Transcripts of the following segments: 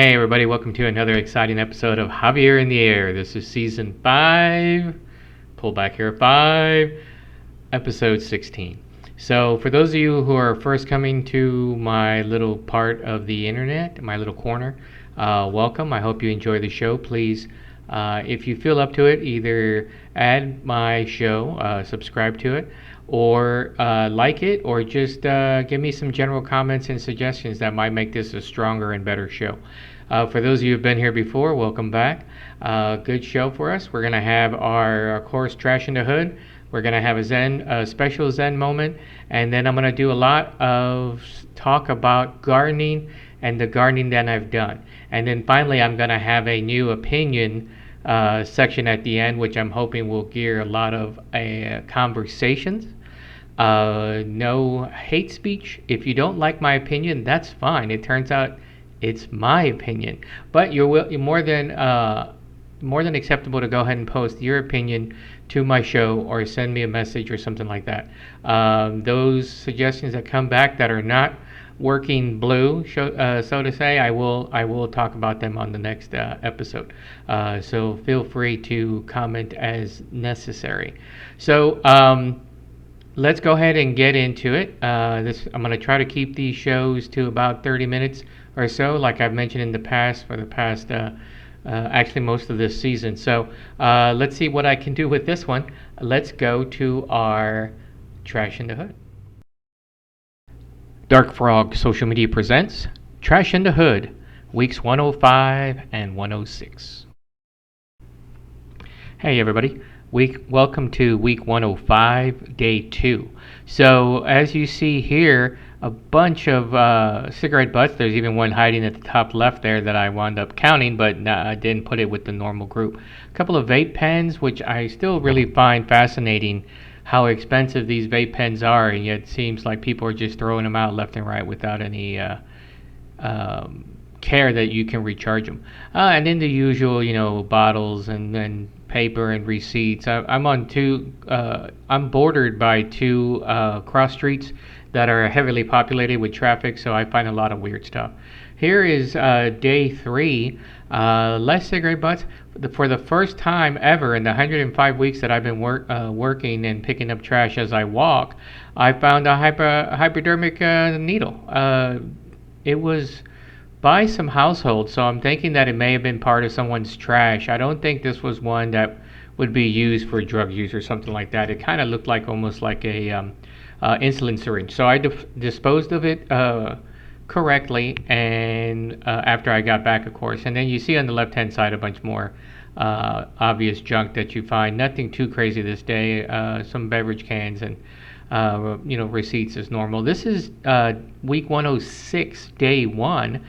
Hey everybody, welcome to another exciting episode of Javier in the Air. This is season 5, pull back here 5, episode 16. So for those of you who are first coming to my little part of the internet, my little corner, welcome. I hope you enjoy the show. Please, if you feel up to it, either add my show, subscribe to it, or like it, or just give me some general comments and suggestions that might make this a stronger and better show. For those of you who've been here before, welcome back. Good show for us. We're going to have our course Trash in the Hood. We're going to have a special Zen Moment, and then I'm going to do a lot of talk about gardening and the gardening that I've done. And then finally, I'm going to have a new opinion section at the end, which I'm hoping will gear a lot of conversations. No hate speech. If you don't like my opinion, that's fine. It turns out it's my opinion, but you're more than acceptable to go ahead and post your opinion to my show or send me a message or something like that. Those suggestions that come back that are not working blue, so to say, I will talk about them on the next episode. So feel free to comment as necessary. So let's go ahead and get into it. I'm going to try to keep these shows to about 30 minutes or so, like I've mentioned in the past, for the past actually most of this season. So let's see what I can do with this one. Let's go to our Trash in the Hood. Dark Frog Social Media presents Trash in the Hood, weeks 105 and 106. Hey everybody, welcome to week 105, day 2. So as you see here, a bunch of cigarette butts. There's even one hiding at the top left there that I wound up counting, but I didn't put it with the normal group. A couple of vape pens, which I still really find fascinating how expensive these vape pens are, and yet it seems like people are just throwing them out left and right without any care that you can recharge them. And then the usual, bottles and then paper and receipts. I'm bordered by two cross streets that are heavily populated with traffic, so I find a lot of weird stuff. Here is day 3, less cigarette butts. For the first time ever in the 105 weeks that I've been working and picking up trash as I walk, I found a hypodermic needle. It was by some household, so I'm thinking that it may have been part of someone's trash. I don't think this was one that would be used for drug use or something like that. It kind of looked like almost like a insulin syringe. So I disposed of it correctly, and after I got back, of course. And then you see on the left-hand side a bunch more obvious junk that you find. Nothing too crazy this day. Some beverage cans and receipts as normal. This is week 106, day 1.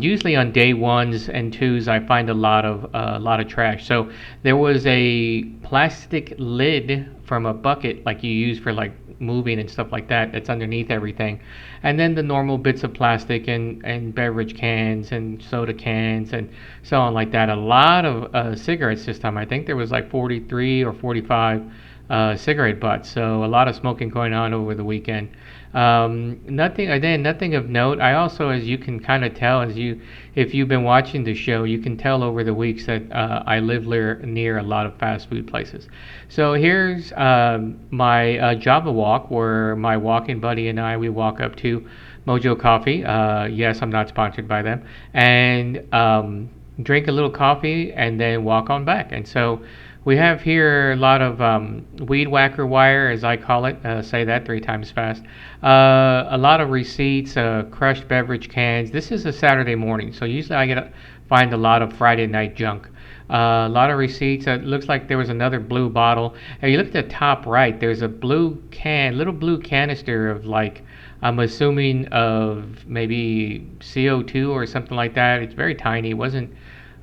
Usually on day 1s and 2s, I find a lot of trash. So there was a plastic lid from a bucket like you use for like moving and stuff like that, that's underneath everything, and then the normal bits of plastic and beverage cans and soda cans and so on like that. A lot of cigarettes this time. I think there was like 43 or 45 cigarette butts, so a lot of smoking going on over the weekend. Nothing of note. I also, as you can kind of tell, if you've been watching the show, you can tell over the weeks that I live near a lot of fast food places. So here's my Java walk, where my walking buddy and we walk up to Mojo Coffee. Yes, I'm not sponsored by them, and drink a little coffee and then walk on back. And so we have here a lot of weed whacker wire, as I call it. Say that 3 times fast. A lot of receipts, crushed beverage cans. This is a Saturday morning, so usually I find a lot of Friday night junk. A lot of receipts. It looks like there was another blue bottle. And you look at the top right, there's a little blue canister of like, I'm assuming of maybe CO2 or something like that. It's very tiny. It wasn't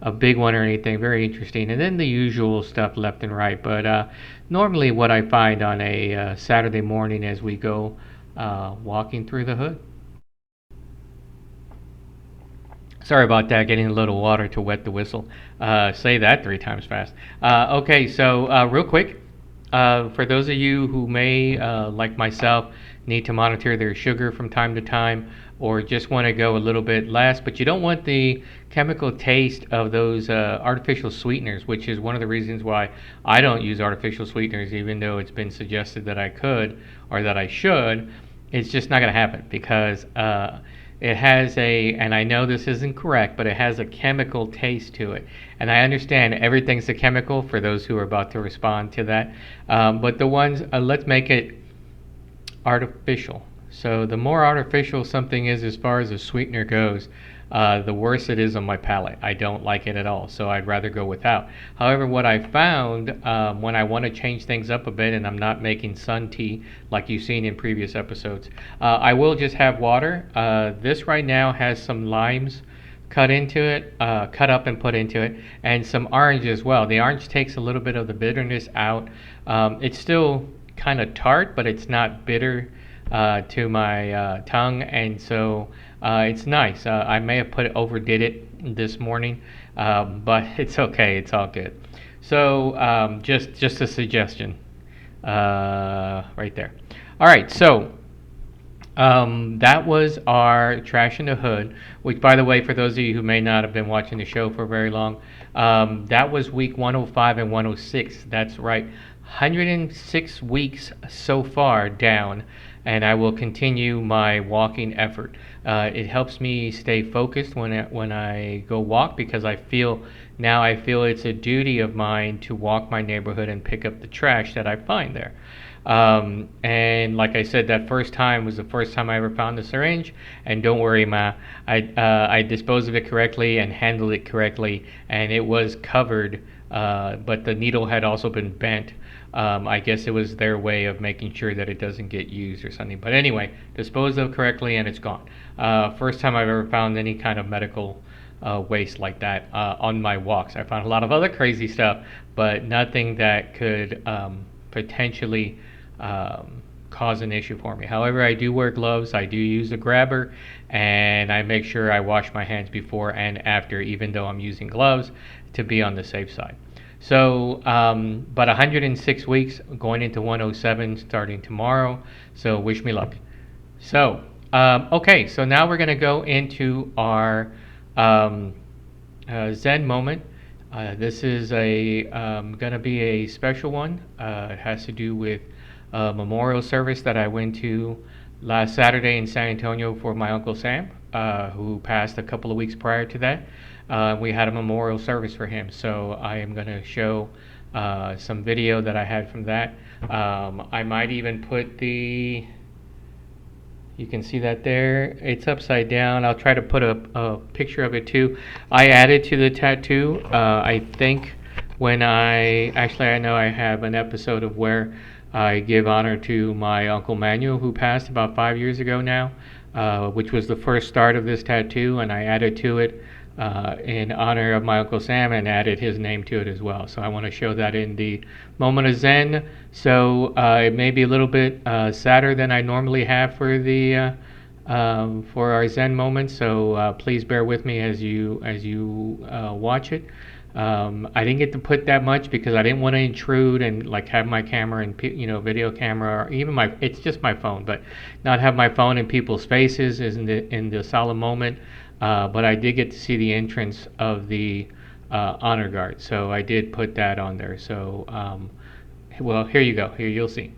a big one or anything. Very interesting. And then the usual stuff left and right. But normally what I find on a Saturday morning as we go walking through the hood. Sorry about that, getting a little water to wet the whistle. Say that 3 times fast. Okay, so real quick, for those of you who may, like myself, need to monitor their sugar from time to time, or just want to go a little bit less, but you don't want the chemical taste of those artificial sweeteners, which is one of the reasons why I don't use artificial sweeteners, even though it's been suggested that I could or that I should. It's just not going to happen because it has a, and I know this isn't correct, but it has a chemical taste to it. And I understand everything's a chemical for those who are about to respond to that. But the ones, let's make it artificial. So the more artificial something is as far as a sweetener goes, the worse it is on my palate. I don't like it at all, so I'd rather go without. However, what I found when I want to change things up a bit and I'm not making sun tea like you've seen in previous episodes, I will just have water. This right now has some limes cut into it, cut up and put into it, and some orange as well. The orange takes a little bit of the bitterness out. It's still kind of tart, but it's not bitter to my tongue, and so it's nice. I may have overdid it this morning, but it's okay. It's all good. So just a suggestion right there. All right, so that was our Trash in the Hood, which, by the way, for those of you who may not have been watching the show for very long, that was week 105 and 106. That's right, 106 weeks so far down, and I will continue my walking effort. It helps me stay focused when I go walk, because I feel it's a duty of mine to walk my neighborhood and pick up the trash that I find there. And like I said, that first time was the first time I ever found the syringe. And don't worry, Ma, I disposed of it correctly and handled it correctly, and it was covered, but the needle had also been bent. I guess it was their way of making sure that it doesn't get used or something. But anyway, disposed of correctly and it's gone. First time I've ever found any kind of medical waste like that on my walks. I found a lot of other crazy stuff, but nothing that could potentially cause an issue for me. However, I do wear gloves, I do use a grabber, and I make sure I wash my hands before and after, even though I'm using gloves, to be on the safe side. So, but 106 weeks, going into 107 starting tomorrow. So wish me luck. So, okay, so now we're going to go into our Zen Moment. This is going to be a special one. It has to do with a memorial service that I went to last Saturday in San Antonio for my Uncle Sam, who passed a couple of weeks prior to that. We had a memorial service for him, so I am going to show some video that I had from that. I might even put you can see that there. It's upside down. I'll try to put a picture of it too. I added to the tattoo, I think I know I have an episode of where I give honor to my Uncle Manuel, who passed about 5 years ago now, which was the first start of this tattoo, and I added to it in honor of my Uncle Sam and added his name to it as well. So I want to show that in the moment of Zen. So it may be a little bit sadder than I normally have for for our Zen moment. So please bear with me as you watch it. I didn't get to put that much because I didn't want to intrude and like have my camera and video camera, or even it's just my phone, but not have my phone in people's faces in the solemn moment. But I did get to see the entrance of the honor guard, so I did put that on there. So well, here you go. Here you'll see.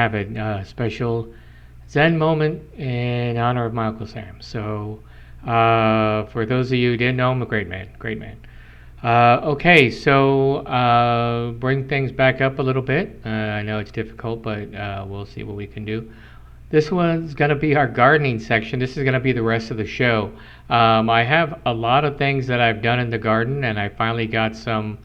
have it. Special Zen Moment in honor of my Uncle Sam. So, for those of you who didn't know, I'm a great man. Great man. Okay, so bring things back up a little bit. I know it's difficult, but we'll see what we can do. This one's going to be our gardening section. This is going to be the rest of the show. I have a lot of things that I've done in the garden, and I finally got some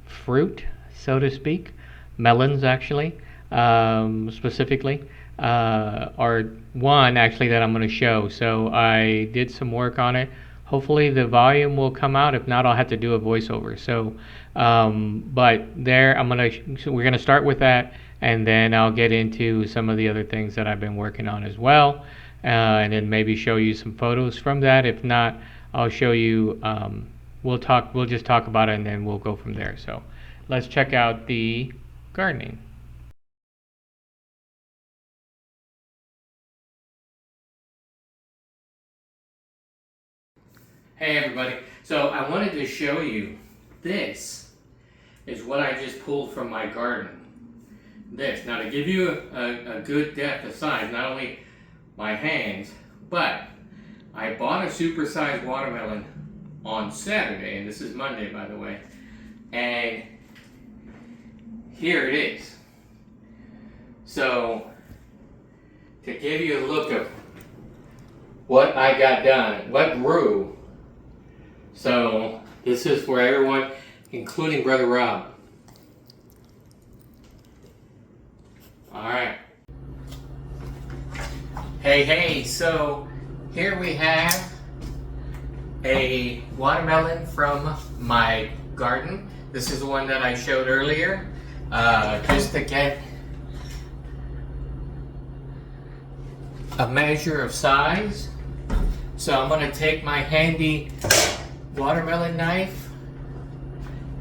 fruit, so to speak, melons actually, specifically, are one actually that I'm going to show. So I did some work on it. Hopefully the volume will come out. If not, I'll have to do a voiceover. So, but there, we're gonna start with that, and then I'll get into some of the other things that I've been working on as well, and then maybe show you some photos from that. If not, I'll show you. We'll just talk about it, and then we'll go from there. So, let's check out the gardening. Hey everybody, so I wanted to show you, this is what I just pulled from my garden. This, now to give you a good depth of size, not only my hands, but I bought a supersized watermelon on Saturday, and this is Monday by the way, and here it is. So, to give you a look of what I got done, what grew. So, this is for everyone, including Brother Rob. Alright. Hey, so here we have a watermelon from my garden. This is the one that I showed earlier. Just to get a measure of size. So I'm going to take my handy watermelon knife,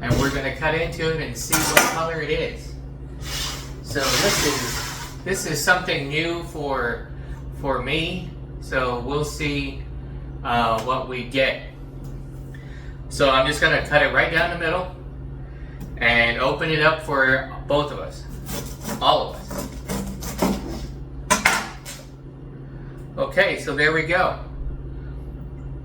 and we're going to cut into it and see what color it is. So this is something new for me, so we'll see what we get. So I'm just going to cut it right down the middle and open it up for both of us, all of us. Okay, so there we go.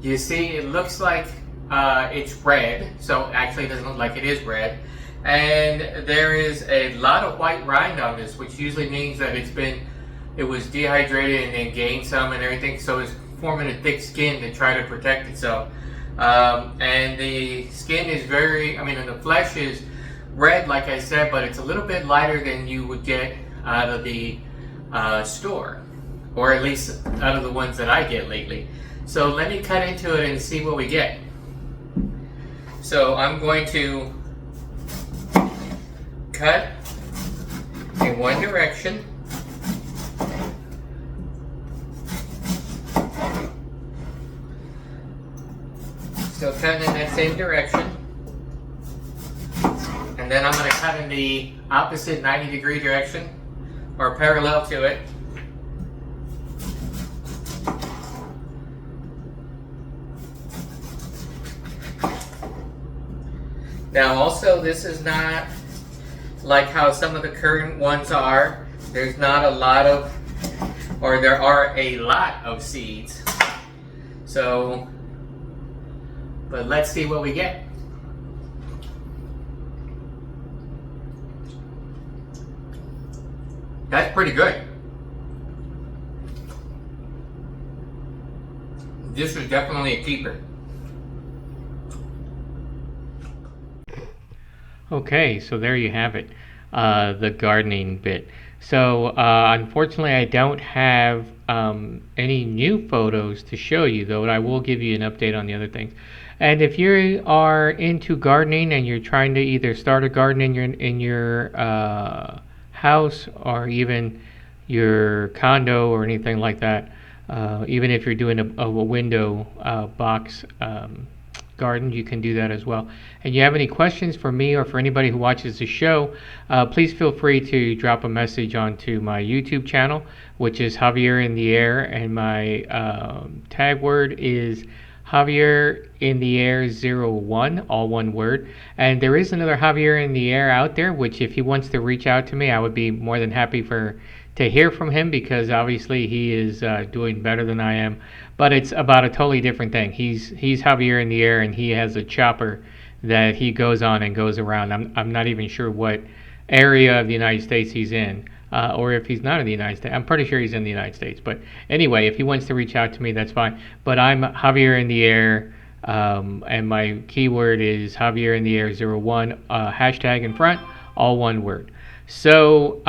You see, it looks like it's red, so actually it doesn't look like it is red. And there is a lot of white rind on this, which usually means that it was dehydrated and then gained some and everything, so it's forming a thick skin to try to protect itself. And the skin is and the flesh is red, like I said, but it's a little bit lighter than you would get out of the store, or at least out of the ones that I get lately. So let me cut into it and see what we get. So I'm going to cut in one direction. Still cutting in that same direction. And then I'm going to cut in the opposite 90-degree direction, or parallel to it. Now also, this is not like how some of the current ones are. There's not a lot of, or there are a lot of seeds. So, but let's see what we get. That's pretty good. This is definitely a keeper. Okay, so there you have it, the gardening bit. So unfortunately I don't have any new photos to show you, though I will give you an update on the other things. And if you are into gardening and you're trying to either start a garden in your house, or even your condo or anything like that, even if you're doing a window box garden, you can do that as well. And you have any questions for me or for anybody who watches the show, please feel free to drop a message onto my YouTube channel, which is Javier In The Air, and my tag word is Javier In The Air 01, all one word. And there is another Javier In The Air out there, which if he wants to reach out to me, I would be more than happy for to hear from him because obviously he is doing better than I am. But it's about a totally different thing. He's Javier In The Air, and he has a chopper that he goes on and goes around. I'm not even sure what area of the United States he's in, or if he's not in the United States. I'm pretty sure he's in the United States. But anyway, if he wants to reach out to me, that's fine. But I'm Javier In The Air, and my keyword is Javier In The Air 01, hashtag in front, all one word. So,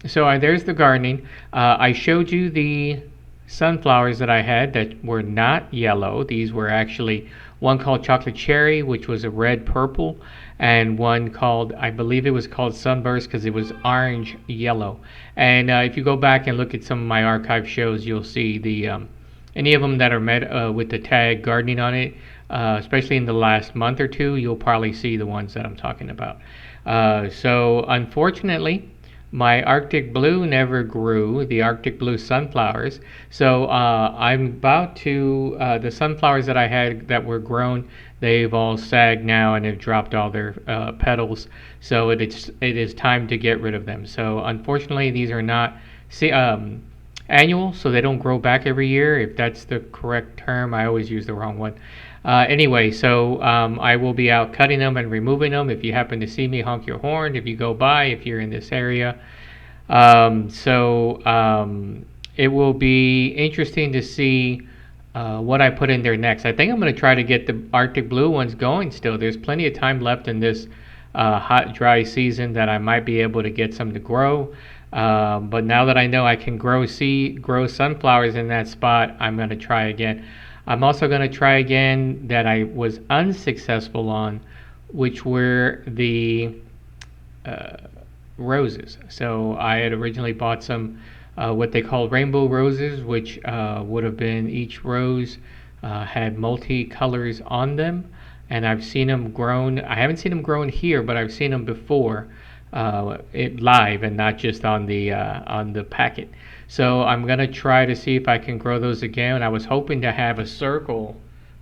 there's the gardening. I showed you the sunflowers that I had that were not yellow. These were actually one called chocolate cherry, which was a red purple, and one called, I believe it was called sunburst because it was orange yellow. And if you go back and look at some of my archive shows, you'll see the any of them that are met with the tag gardening on it, especially in the last month or two, you'll probably see the ones that I'm talking about. So unfortunately, my Arctic Blue never grew, the Arctic Blue sunflowers. So I'm about to, the sunflowers that I had that were grown, they've all sagged now and have dropped all their petals. So it is time to get rid of them. So unfortunately, these are not annual, so they don't grow back every year. If that's the correct term, I always use the wrong one. Anyway, so I will be out cutting them and removing them. If you happen to see me, honk your horn. If you go by, if you're in this area. It will be interesting to see what I put in there next. I think I'm going to try to get the Arctic Blue ones going still. There's plenty of time left in this hot, dry season that I might be able to get some to grow. But now that I know I can grow sunflowers in that spot, I'm going to try again. I'm also going to try again that I was unsuccessful on, which were the roses. So I had originally bought some what they call rainbow roses, which would have been each rose had multi-colors on them. And I've seen them grown. I haven't seen them grown here, but I've seen them before live and not just on the packet. So I'm gonna try to see if I can grow those again. I was hoping to have a circle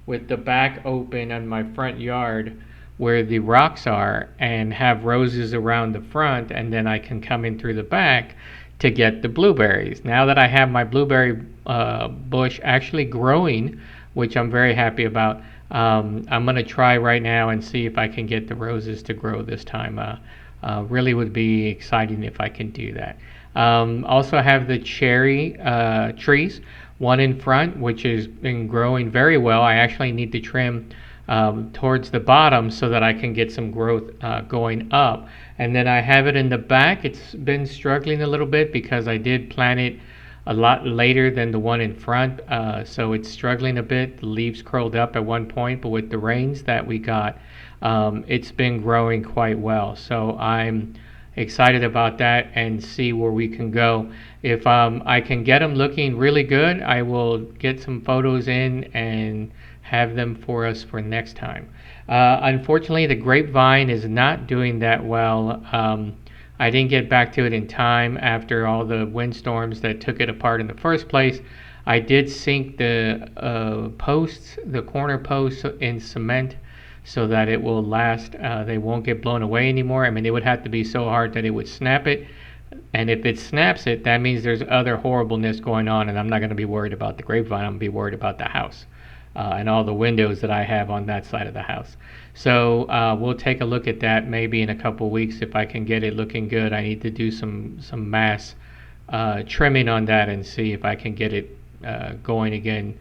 with the back open on my front yard where the rocks are and have roses around the front, and then I can come in through the back to get the blueberries. Now that I have my blueberry bush actually growing, which I'm very happy about, I'm going to try right now and see if I can get the roses to grow this time. Really would be exciting if I can do that. Also have the cherry trees, one in front, which has been growing very well. I actually need to trim towards the bottom so that I can get some growth going up. And then I have it in the back. It's been struggling a little bit because I did plant it a lot later than the one in front, so it's struggling a bit. The leaves curled up at one point, but with the rains that we got, it's been growing quite well. So I'm excited about that and see where we can go. If I can get them looking really good, I will get some photos in and have them for us for next time. Unfortunately, the grapevine is not doing that well. I didn't get back to it in time after all the windstorms that took it apart in the first place. I did sink the posts, the corner posts, in cement so that it will last. They won't get blown away anymore. I mean, it would have to be so hard that it would snap it. And if it snaps it, that means there's other horribleness going on, and I'm not going to be worried about the grapevine. I'm going to be worried about the house and all the windows that I have on that side of the house. So we'll take a look at that maybe in a couple weeks if I can get it looking good. I need to do some mass trimming on that and see if I can get it going again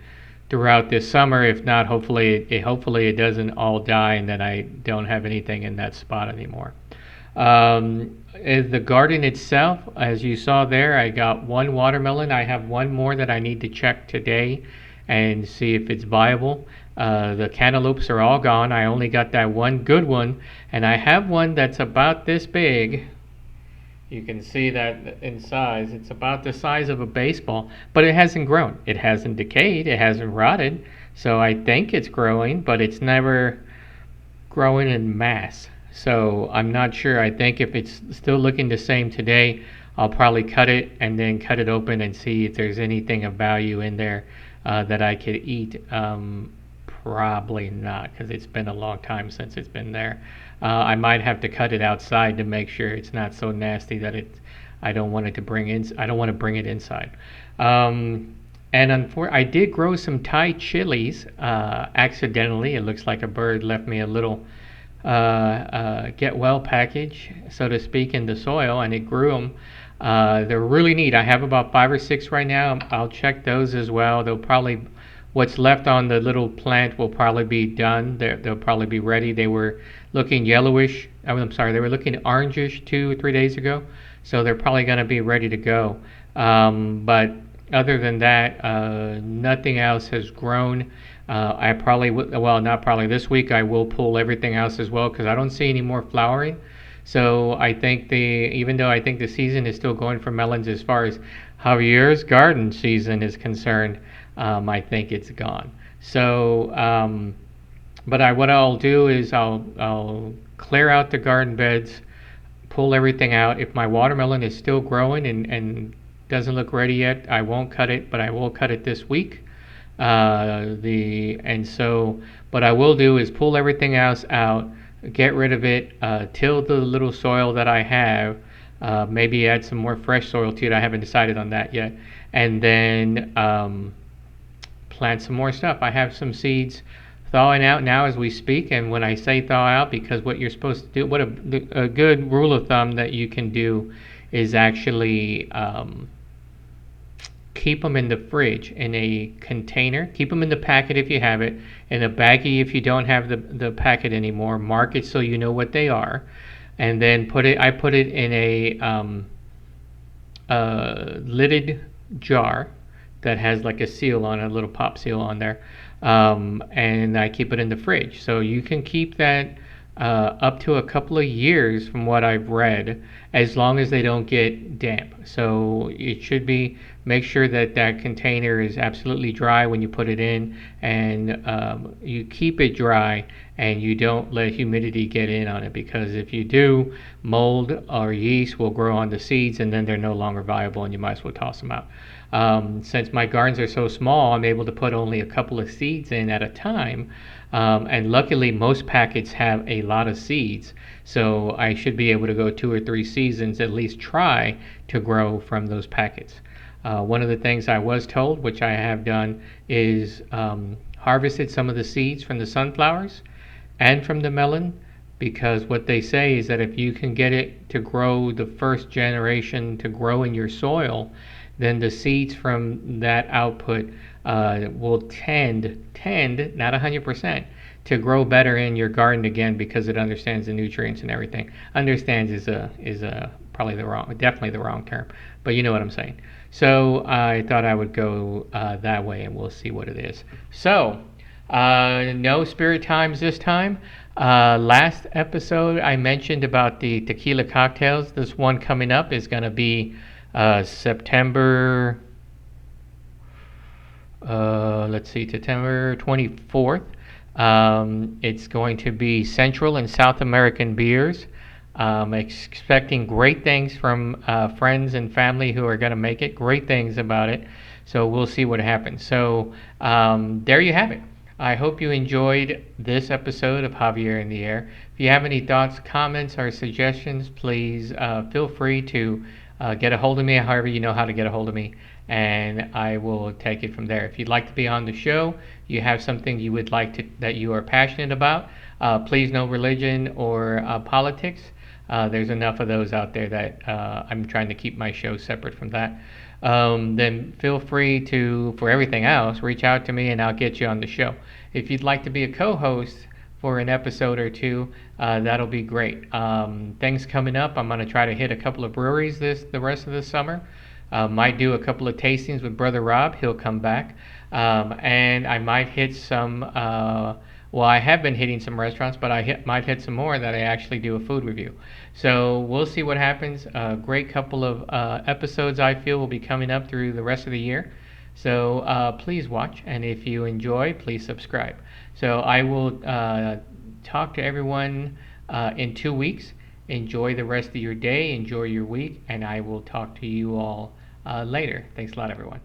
throughout this summer. If not, hopefully it doesn't all die and then I don't have anything in that spot anymore. The garden itself, as you saw there, I got one watermelon. I have one more that I need to check today and see if it's viable. The cantaloupes are all gone. I only got that one good one, and I have one that's about this big. You can see that in size. It's about the size of a baseball, but it hasn't grown. It hasn't decayed. It hasn't rotted. So I think it's growing, but it's never growing in mass. So I'm not sure. I think if it's still looking the same today, I'll probably cut it and then cut it open and see if there's anything of value in there. that I could eat. Probably not, because it's been a long time since it's been there. I might have to cut it outside to make sure it's not so nasty that it. I don't want it to bring in. I don't want to bring it inside. Um, I did grow some Thai chilies accidentally. It looks like a bird left me a little get well package, so to speak, in the soil, and it grew them. They're really neat. I have about 5 or 6 right now. I'll check those as well. They'll probably what's left on the little plant will probably be done. They'll probably be ready. They were looking yellowish. I'm sorry, they were looking orangish 2 or 3 days ago, so they're probably going to be ready to go. But other than that, nothing else has grown. I probably well, not probably this week. I will pull everything else as well because I don't see any more flowering. So I think even though I think the season is still going for melons as far as Javier's garden season is concerned, I think it's gone. So, what I'll do is I'll clear out the garden beds, pull everything out. If my watermelon is still growing and doesn't look ready yet, I won't cut it, but I will cut it this week. The and so what I will do is pull everything else out, get rid of it, till the little soil that I have. Maybe add some more fresh soil to it. I haven't decided on that yet, and then plant some more stuff. I have some seeds thawing out now as we speak, and when I say thaw out, because what you're supposed to do, a good rule of thumb that you can do is actually keep them in the fridge in a container. Keep them in the packet if you have it, in a baggie if you don't have the packet anymore. Mark it so you know what they are, and then I put it in a lidded jar that has like a seal on it, a little pop seal on there, and I keep it in the fridge. So you can keep that up to a couple of years from what I've read, as long as they don't get damp. So it should be, make sure that that container is absolutely dry when you put it in, and you keep it dry and you don't let humidity get in on it, because if you do, mold or yeast will grow on the seeds and then they're no longer viable and you might as well toss them out. Since my gardens are so small, I'm able to put only a couple of seeds in at a time. And luckily, most packets have a lot of seeds, so I should be able to go 2 or 3 seasons, at least try to grow from those packets. One of the things I was told, which I have done, is harvested some of the seeds from the sunflowers and from the melon, because what they say is that if you can get it to grow, the first generation to grow in your soil, then the seeds from that output will tend, not 100%, to grow better in your garden again, because it understands the nutrients and everything. Understands is a probably definitely the wrong term, but you know what I'm saying. So I thought I would go that way, and we'll see what it is. So no spirit times this time. Last episode I mentioned about the tequila cocktails. This one coming up is going to be September, September 24th. It's going to be Central and South American beers. Expecting great things from friends and family who are going to make it. Great things about it. So we'll see what happens. So there you have it. I hope you enjoyed this episode of Javier in the Air. If you have any thoughts, comments, or suggestions, please feel free to get a hold of me, however you know how to get a hold of me, and I will take it from there. If you'd like to be on the show, you have something you would like to, that you are passionate about, please, no religion or politics. There's enough of those out there that I'm trying to keep my show separate from that. Then feel free to, for everything else, reach out to me and I'll get you on the show. If you'd like to be a co-host for an episode or two, that'll be great. Things coming up, I'm going to try to hit a couple of breweries the rest of the summer. Might do a couple of tastings with Brother Rob. He'll come back. And I might hit some, I have been hitting some restaurants, but might hit some more that I actually do a food review. So we'll see what happens. A great couple of episodes I feel will be coming up through the rest of the year. So please watch, and if you enjoy, please subscribe. So I will talk to everyone in 2 weeks. Enjoy the rest of your day, enjoy your week, and I will talk to you all later. Thanks a lot, everyone.